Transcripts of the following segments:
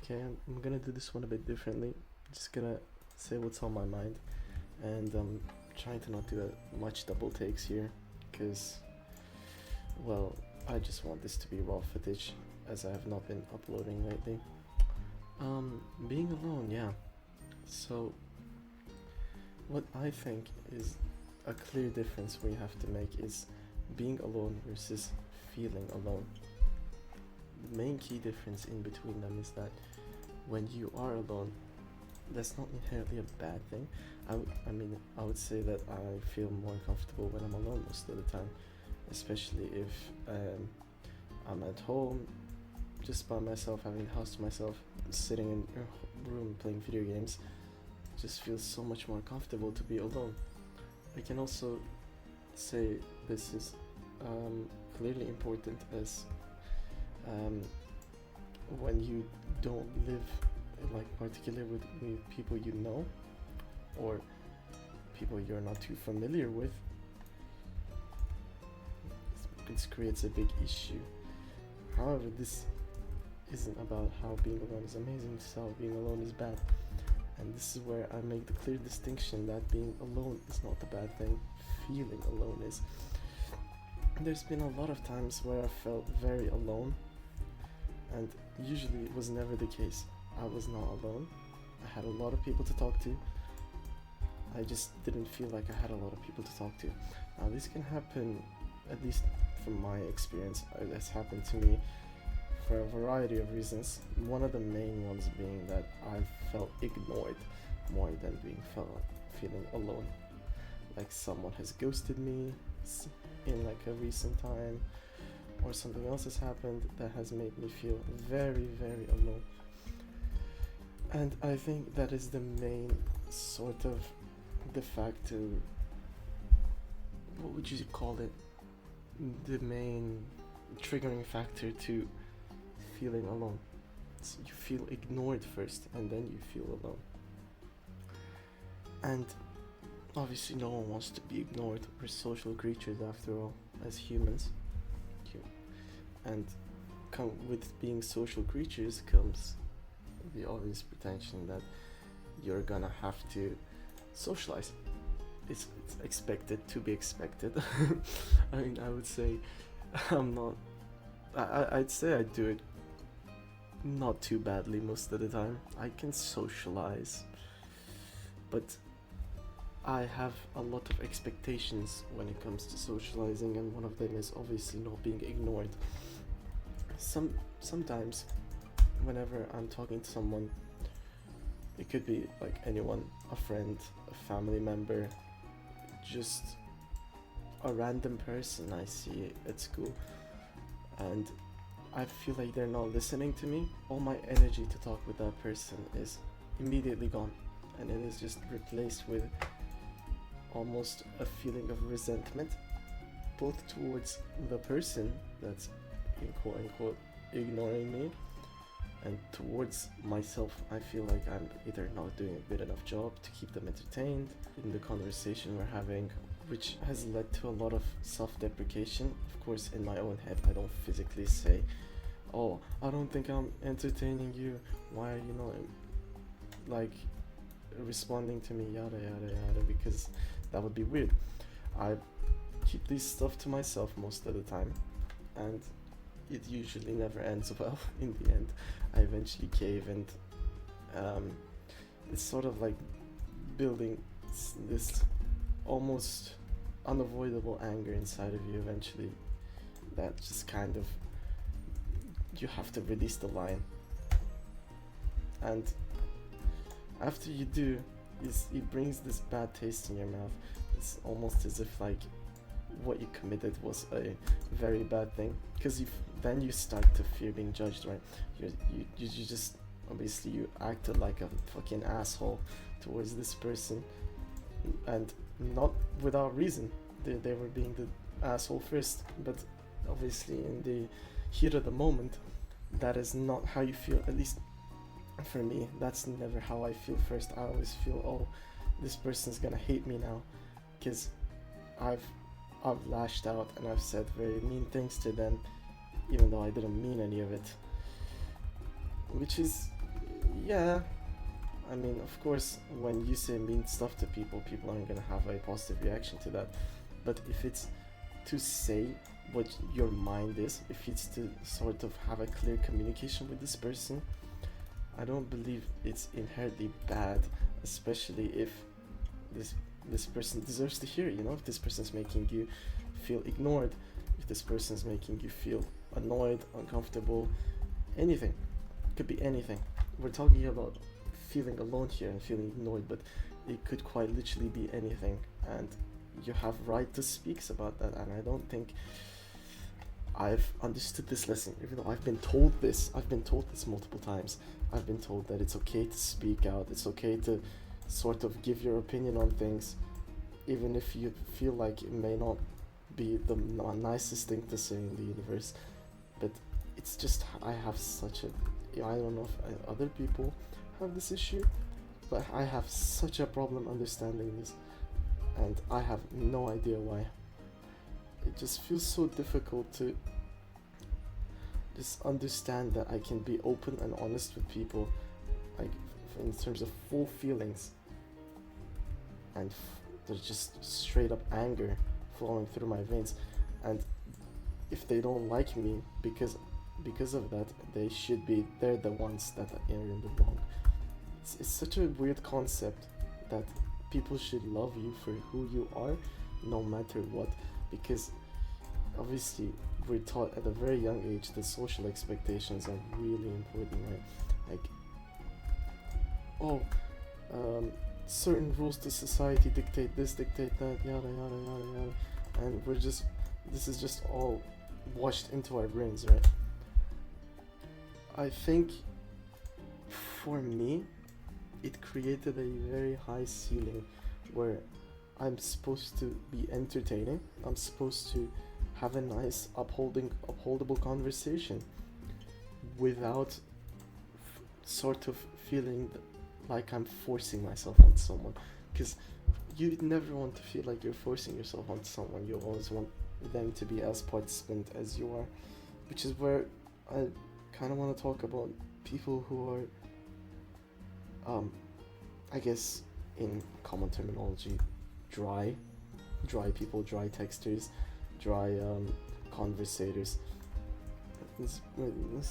Okay, I'm gonna do this one a bit differently. Just gonna say what's on my mind, and I'm trying to not do much double takes here, because, well, I just want this to be raw footage, as I have not been uploading lately. Being alone, yeah. So, what I think is a clear difference we have to make is being alone versus feeling alone. The main key difference in between them is that when you are alone, that's not inherently a bad thing. I would say that I feel more comfortable when I'm alone most of the time, especially if I'm at home, just by myself, having the house to myself, sitting in a room playing video games. Just feels so much more comfortable to be alone. I can also say this is clearly important as when you don't live like particularly with people you know or people you're not too familiar with. This creates a big issue. However, this isn't about how being alone is amazing, it's how being alone is bad. And this is where I make the clear distinction that being alone is not a bad thing, feeling alone is. There's been a lot of times where I felt very alone, and usually it was never the case. I was not alone. I had a lot of people to talk to. I just didn't feel like I had a lot of people to talk to. Now this can happen, at least from my experience, it's happened to me for a variety of reasons. One of the main ones being that I felt ignored more than feeling alone. Like someone has ghosted me in like a recent time, or something else has happened that has made me feel very, very alone. And I think that is the main sort of de facto, what would you call it? The main triggering factor to feeling alone. So you feel ignored first and then you feel alone. And obviously no one wants to be ignored. We're social creatures after all, as humans. And with being social creatures comes the obvious pretension that you're gonna have to socialize. It's expected to be expected. I mean, I would say I'd say I do it not too badly most of the time. I can socialize, but I have a lot of expectations when it comes to socializing, and one of them is obviously not being ignored. Sometimes whenever I'm talking to someone, it could be like anyone, a friend, a family member, just a random person I see at school, and I feel like they're not listening to me. All my energy to talk with that person is immediately gone, and it is just replaced with almost a feeling of resentment, both towards the person that's in quote unquote ignoring me, and towards myself. I feel like I'm either not doing a good enough job to keep them entertained in the conversation we're having, which has led to a lot of self-deprecation. Of course, in my own head, I don't physically say, oh, I don't think I'm entertaining you, why are you not like responding to me, yada yada yada, because that would be weird. I keep this stuff to myself most of the time, and it usually never ends well. In the end, I eventually cave, and it's sort of like building this almost unavoidable anger inside of you eventually, that just kind of, you have to release the line. And after you do, it brings this bad taste in your mouth. It's almost as if like what you committed was a very bad thing, because then you start to fear being judged, right? You just, obviously you acted like a fucking asshole towards this person, and not without reason. They were being the asshole first, but obviously in the heat of the moment, that is not how you feel. At least for me, that's never how I feel first. I always feel, oh, this person's gonna hate me now, because I've lashed out and I've said very mean things to them, even though I didn't mean any of it. Which is Yeah, I mean, of course, when you say mean stuff to people, people aren't gonna have a positive reaction to that. But if it's to say what your mind is, if it's to sort of have a clear communication with this person, I don't believe it's inherently bad, especially if this this person deserves to hear it, you know, if this person's making you feel ignored, if this person's making you feel annoyed, uncomfortable, anything. Could be anything. We're talking about feeling alone here and feeling ignored, but it could quite literally be anything, and you have right to speak about that. And I don't think I've understood this lesson, even though I've been told this multiple times. I've been told that it's okay to speak out, it's okay to sort of give your opinion on things, even if you feel like it may not be the nicest thing to say in the universe. But it's just, I have such a, I don't know if other people have this issue, but I have such a problem understanding this, and I have no idea why. It just feels so difficult to just understand that I can be open and honest with people, like in terms of full feelings, and there's just straight up anger flowing through my veins, and if they don't like me because of that, they're the ones that are in the wrong. It's such a weird concept that people should love you for who you are, no matter what, because obviously we're taught at a very young age that social expectations are really important, right? Like, oh, certain rules to society dictate this, dictate that, yada yada yada yada, and this is just all washed into our brains, right? I think for me, it created a very high ceiling where I'm supposed to be entertaining, I'm supposed to have a nice upholdable conversation without sort of feeling like I'm forcing myself on someone, because you never want to feel like you're forcing yourself on someone. You always want them to be as participant as you are, which is where I kind of want to talk about people who are I guess in common terminology, dry people, dry texters, dry conversators. It's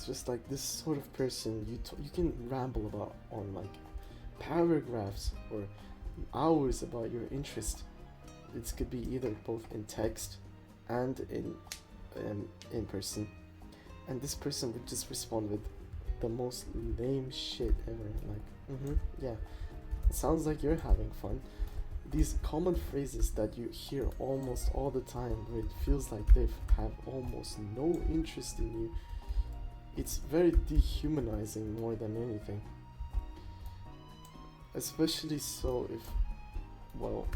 just like this sort of person you can ramble about on like paragraphs or hours about your interest. It could be either both in text and in person, and this person would just respond with the most lame shit ever, like yeah, sounds like you're having fun. These common phrases that you hear almost all the time, where it feels like they have almost no interest in you. It's very dehumanizing more than anything. Especially so if, well,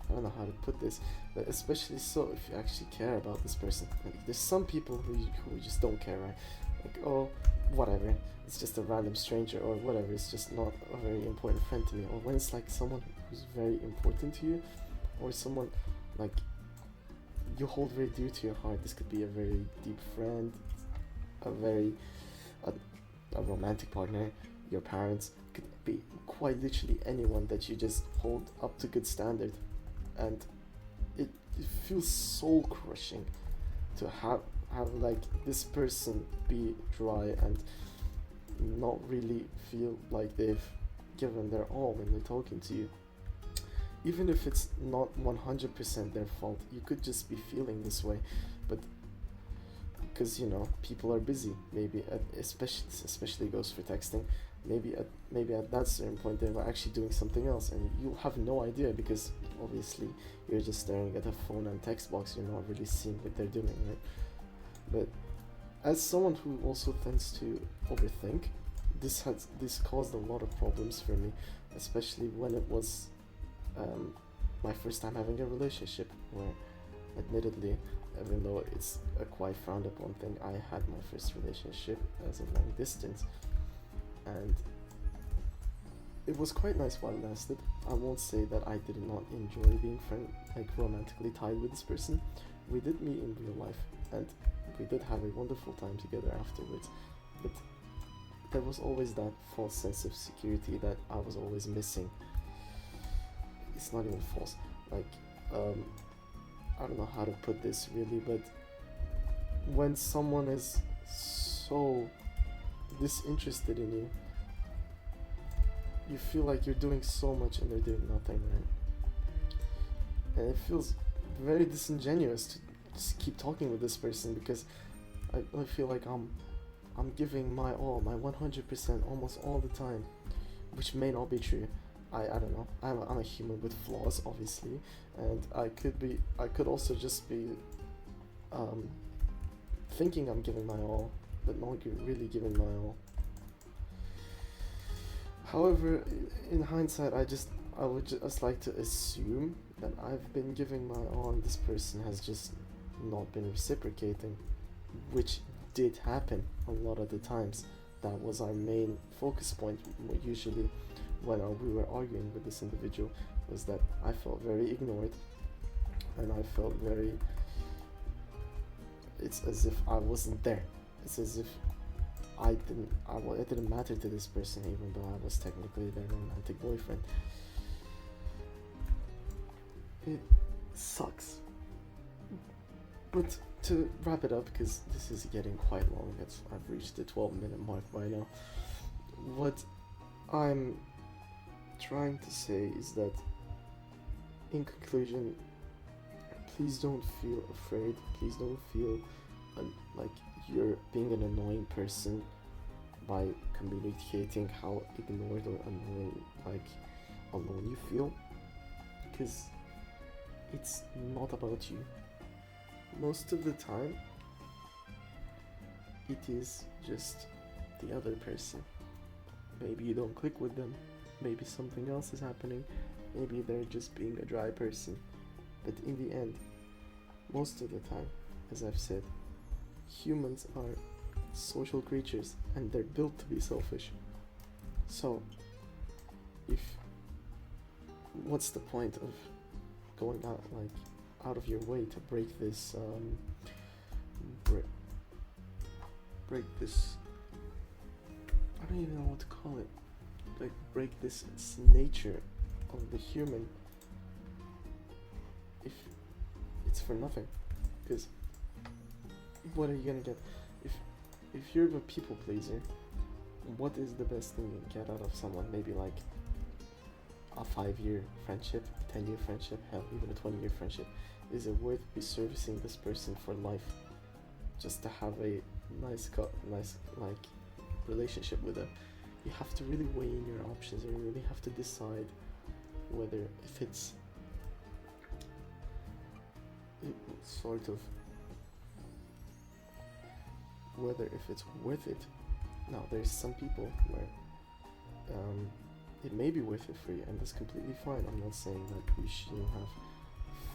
I don't know how to put this, but especially so if you actually care about this person. Like, there's some people who just don't care, right? Like, oh, whatever, it's just a random stranger, or whatever, it's just not a very important friend to me. Or when it's like someone who's very important to you, or someone like you hold very dear to your heart. This could be a very deep friend, a romantic partner, your parents, could be quite literally anyone that you just hold up to good standard. And it feels soul crushing to have like this person be dry and not really feel like they've given their all when they're talking to you. Even if it's not 100% their fault, you could just be feeling this way, but because, you know, people are busy, maybe especially goes for texting, maybe at that certain point they were actually doing something else, and you have no idea because obviously you're just staring at a phone and text box, you're not really seeing what they're doing, right? But as someone who also tends to overthink, this caused a lot of problems for me, especially when it was my first time having a relationship, where admittedly, even though it's a quite frowned upon thing, I had my first relationship as a long distance, and it was quite nice while it lasted. I won't say that I did not enjoy being romantically tied with this person. We did meet in real life, and we did have a wonderful time together afterwards, but there was always that false sense of security that I was always missing. It's not even false. Like, I don't know how to put this really, but when someone is so disinterested in you, you feel like you're doing so much and they're doing nothing, right? And it feels very disingenuous to just keep talking with this person, because I feel like I'm giving my all, my 100% almost all the time, which may not be true. I don't know. I'm a human with flaws, obviously, and I could also just be thinking I'm giving my all, but not really giving my all. However, in hindsight, I would just like to assume that I've been giving my all and this person has just not been reciprocating, which did happen a lot of the times. That was our main focus point usually when we were arguing with this individual, was that I felt very ignored, and I felt very, it's as if I wasn't there. It's as if I didn't matter to this person, even though I was technically their romantic boyfriend. It sucks. But to wrap it up, because this is getting quite long, I've reached the 12-minute mark by now. What I'm trying to say is that, in conclusion, please don't feel afraid. Please don't feel like you're being an annoying person by communicating how ignored or annoying, like alone you feel, because it's not about you. Most of the time, it is just the other person. Maybe you don't click with them, maybe something else is happening, maybe they're just being a dry person. But in the end, most of the time, as I've said, humans are social creatures and they're built to be selfish. So, what's the point of going out of your way to break this break this, I don't even know what to call it, like break this nature of the human, if it's for nothing? Because what are you gonna get if you're a people pleaser? What is the best thing you can get out of someone? Maybe like a 5-year friendship, 10-year friendship, hell, even a 20-year friendship. Is it worth be servicing this person for life just to have a nice like relationship with them? You have to really weigh in your options, and you really have to decide whether if it's worth it. Now, there's some people where it may be worth it for you, and that's completely fine. I'm not saying that you shouldn't have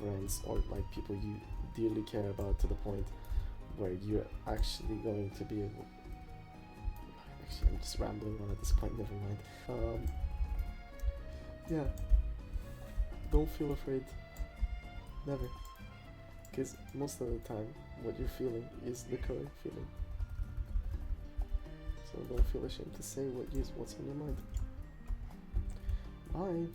friends or like people you dearly care about to the point where you're actually going to be able. Actually, I'm just rambling on at this point. Never mind. Yeah. Don't feel afraid. Never. Because most of the time, what you're feeling is the correct feeling. So don't feel ashamed to say what's on your mind. Bye.